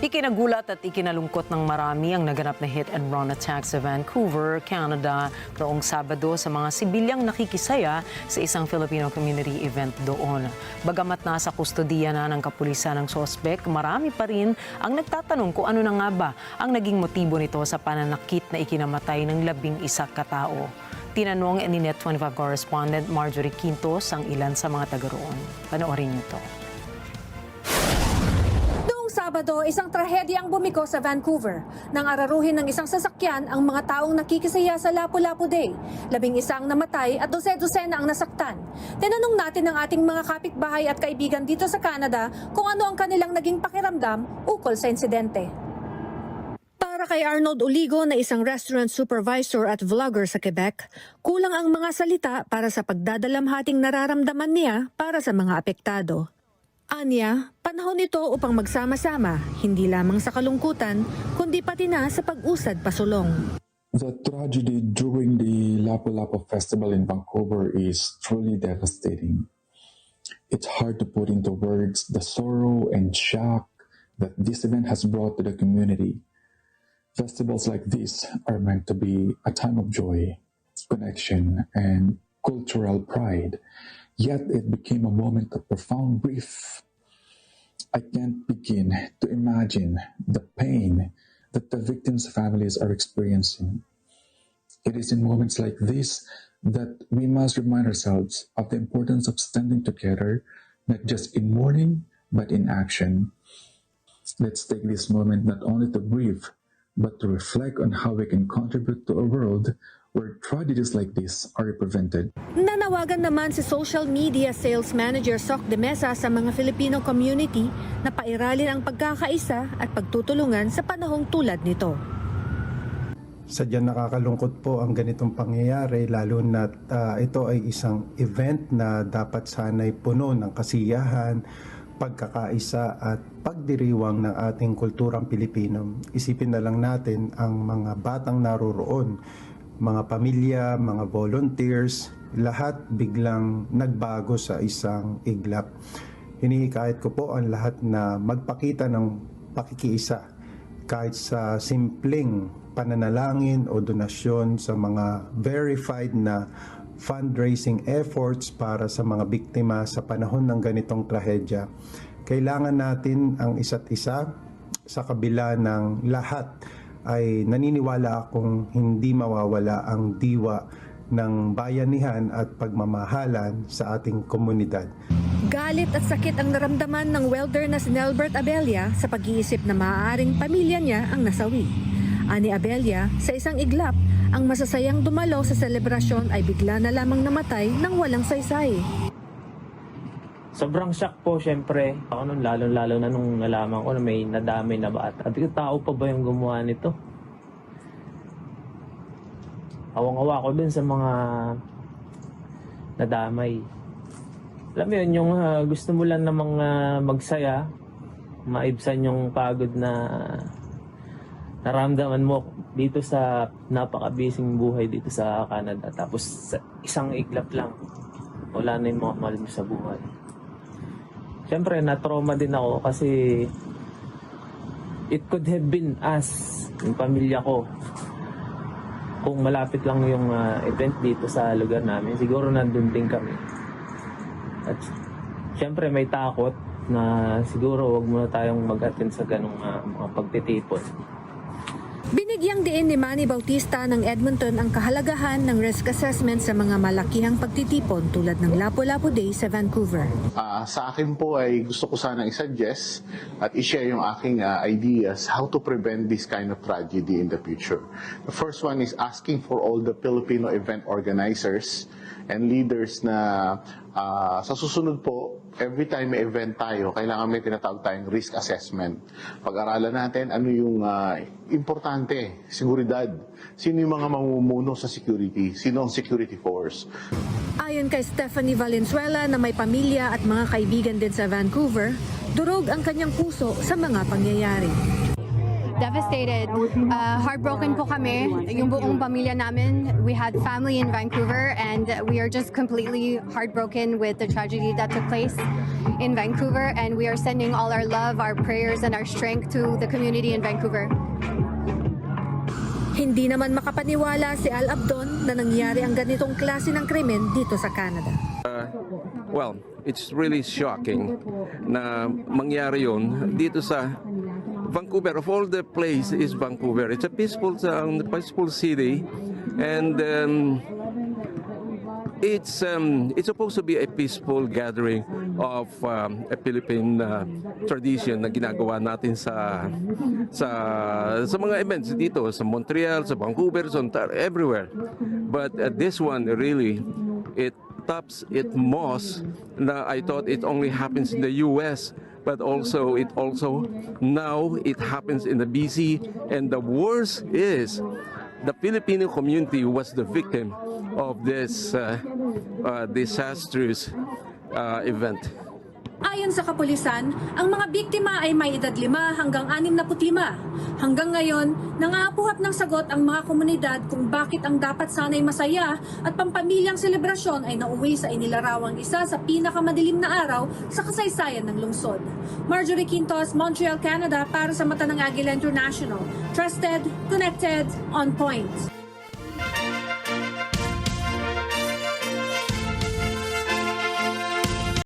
Ikinagulat at ikinalungkot ng marami ang naganap na hit-and-run attack sa Vancouver, Canada noong Sabado sa mga sibilyang nakikisaya sa isang Filipino community event doon. Bagamat nasa kustodiya na ng kapulisan ng sospek, marami pa rin ang nagtatanong kung ano na nga ba ang naging motibo nito sa pananakit na ikinamatay ng 11 katao. Tinanong ni Net25 correspondent Marjorie Quintos ang ilan sa mga taga roon. Panoorin niyo ito. Sabado, isang trahedya ang bumiko sa Vancouver nang araruhin ng isang sasakyan ang mga taong nakikisaya sa Lapu-Lapu Day. 11 ang namatay at 12 ang nasaktan. Tinanong natin ang ating mga kapitbahay at kaibigan dito sa Canada kung ano ang kanilang naging pakiramdam ukol sa insidente. Para kay Arnold Uligo na isang restaurant supervisor at vlogger sa Quebec, kulang ang mga salita para sa pagdadalamhating nararamdaman niya para sa mga apektado. Anya, panahon ito upang magsama-sama, hindi lamang sa kalungkutan, kundi pati na sa pag-usad pasulong. The tragedy during the Lapu-Lapu Festival in Vancouver is truly devastating. It's hard to put into words the sorrow and shock that this event has brought to the community. Festivals like this are meant to be a time of joy, connection, and cultural pride. Yet it became a moment of profound grief. I can't begin to imagine the pain that the victims' families are experiencing. It is in moments like this that we must remind ourselves of the importance of standing together, not just in mourning, but in action. Let's take this moment not only to grieve, but to reflect on how we can contribute to a world where tragedies like this are prevented. Nanawagan naman si social media sales manager Soc de Mesa sa mga Filipino community na pairalin ang pagkakaisa at pagtutulungan sa panahong tulad nito. Sadyang nakakalungkot po ang ganitong pangyayari, lalo na ito ay isang event na dapat sana'y puno ng kasiyahan, pagkakaisa at pagdiriwang ng ating kulturang Pilipino. Isipin na lang natin ang mga batang naroroon, mga pamilya, mga volunteers, lahat biglang nagbago sa isang iglap. Hinihikayat ko po ang lahat na magpakita ng pakikiisa kahit sa simpleng pananalangin o donasyon sa mga verified na fundraising efforts para sa mga biktima sa panahon ng ganitong trahedya. Kailangan natin ang isa't isa sa kabila ng lahat. Ay naniniwala akong hindi mawawala ang diwa ng bayanihan at pagmamahalan sa ating komunidad. Galit at sakit ang naramdaman ng welder na si Nelbert Abella sa pag-iisip na maaaring pamilya niya ang nasawi. Ani Abella, sa isang iglap, ang masasayang dumalo sa selebrasyon ay bigla na lamang namatay ng walang saysay. Sobrang shock po, syempre. Ako nun, lalo na nung nalaman ko na may nadamay na bata. At tao pa ba yung gumawa nito? Awang-awa ko dun sa mga nadamay. Alam mo yun, yung gusto mo lang namang magsaya, maibsan yung pagod na naramdaman mo dito sa napaka-busy buhay dito sa Canada. Tapos sa isang iglap lang, wala na yung mga mahal mo sa buhay. Siyempre, na-trauma din ako kasi it could have been us, yung pamilya ko. Kung malapit lang yung event dito sa lugar namin, siguro nandun din kami. At siyempre, may takot na siguro wag muna tayong mag-attend sa ganong mga pagtitipon. Binigyang diin ni Manny Bautista ng Edmonton ang kahalagahan ng risk assessment sa mga malakihang pagtitipon tulad ng Lapu-Lapu Day sa Vancouver. Sa akin po ay gusto ko sanang i-suggest at i-share yung aking ideas how to prevent this kind of tragedy in the future. The first one is asking for all the Filipino event organizers and leaders na sa susunod po, every time may event tayo, kailangan may tinatawag tayong risk assessment. Pag-aralan natin ano yung importante, seguridad. Sino yung mga mamumuno sa security? Sino ang security force? Ayon kay Stephanie Valenzuela na may pamilya at mga kaibigan din sa Vancouver, durog ang kanyang puso sa mga pangyayari. devastated. Heartbroken po kami. Yung buong pamilya namin, we had family in Vancouver and we are just completely heartbroken with the tragedy that took place in Vancouver, and we are sending all our love, our prayers, and our strength to the community in Vancouver. Hindi naman makapaniwala si Al Abdon na nangyari ang ganitong klase ng krimen dito sa Canada. Well, it's really shocking na mangyari yun dito sa Vancouver. Of all the place is Vancouver. It's a peaceful town, peaceful city, and it's supposed to be a peaceful gathering of a Philippine tradition na ginagawa natin sa mga events dito sa Montreal, sa Vancouver, sa Ontario, everywhere. But this one really it tops it most. Na I thought it only happens in the US, but also now it happens in the BC, and the worst is the Filipino community was the victim of this disastrous event. Ayon sa kapulisan, ang mga biktima ay may edad 5 hanggang 65. Hanggang ngayon, nangaapuhat ng sagot ang mga komunidad kung bakit ang dapat sana'y masaya at pampamilyang selebrasyon ay nauwi sa inilarawang isa sa pinakamadilim na araw sa kasaysayan ng lungsod. Marjorie Quintos, Montreal, Canada, para sa Mata ng Agila International. Trusted, connected, on point.